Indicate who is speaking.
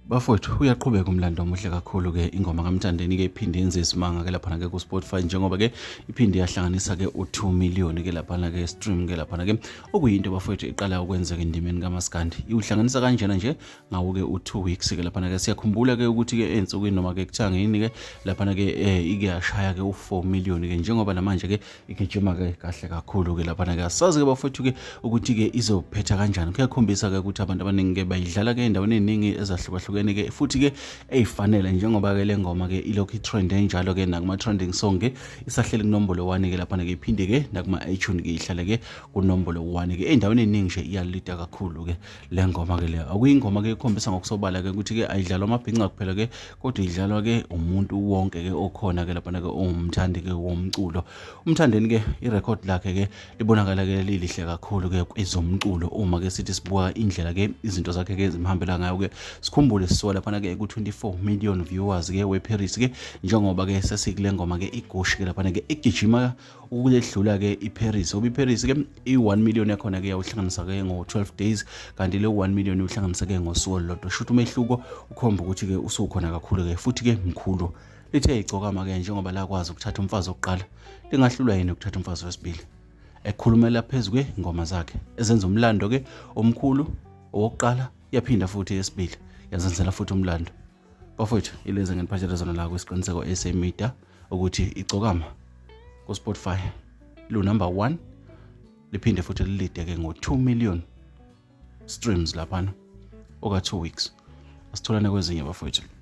Speaker 1: Bafowethu uyaqhubeka uMlando omuhle kakhulu ke ingoma kaMthandeni ke iphinde yenze isimanga ke lapha ke ku Spotify njengoba ke iphinde yahlanganisa ke u2 million ke lapha ke stream ke lapha ke okuyinto bafowethu iqala ukwenzeka endimeni kaMaskandi ihlanganisa kanjena nje ngawo ke u2 weeks ke lapha ke siyakhumbula ke ukuthi ke ensukwini noma ke kuthangeni ke lapha ke ike yashaya ke u4 million ke njengoba namanje ke igijima ke kahle kakhulu ke lapha ke asazi ke bafowethu ke ukuthi ke izophetha kanjani kuyakhombisa ke ukuthi abantu abaningi ke bayidlala ke endaweni eziningi ezahlukahlukene ke futhi ke eyifanele njengoba ke lengoma ke ilokhu trend njalo ke nakuma trending song ke isahleli kunombolo 1 ke lapha ke iphinde ke nakuma iTunes ke ihlale ke kunombolo 1 ke endaweni eziningi nje iyalida kakhulu ke lengoma ke le akuyingoma ke ikhombisa ngokusobala ke ukuthi ke ayidlalwa amabhinqa kuphela ke kodwa idlalwa ke umuntu wonke ke okhona ke lapha ke umthandi ke womculo umthandeni ke irecord lakhe ke libonakala ke lilihle kakhulu ke kwezomculo uma ke sithi sibuka indlela ke izinto zakhe ke zimhambela ngayo ke sikhumbule sisola lapha ke ku 24 million viewers ke weParis ke njengoba ke sesikule ngoma ke igushi ke lapha ke igijima ukuledlula ke iParis iParis ke i1 million yakhona ke yawuhlanganisa ke ngo 12 days kanti le 1 million uhlanganisa ke ngosuku olulodwa shuthu umehluko ukhomba ukuthi ke usukhona kakhulu ke futhi ke mkhulu lithe IGcokama ke njengoba la kwazi ukuthatha umfazi oqala lingahlulwa yini ukuthatha umfazi wesibili ekhulumela phezulu ke ingoma zakhe ezenza uMlando ke omkhulu owokuqala yaphinda futhi yesibili yazenzela futhi uMlando bafowethu ileze ngeniphathele zona la kwesiqiniseko SA Media ukuthi IGcokama ku Spotify lo number 1 liphinde futhi lilide ke ngo2 million streams lapha oka 2 weeks asitholane kwezinye bafowethu.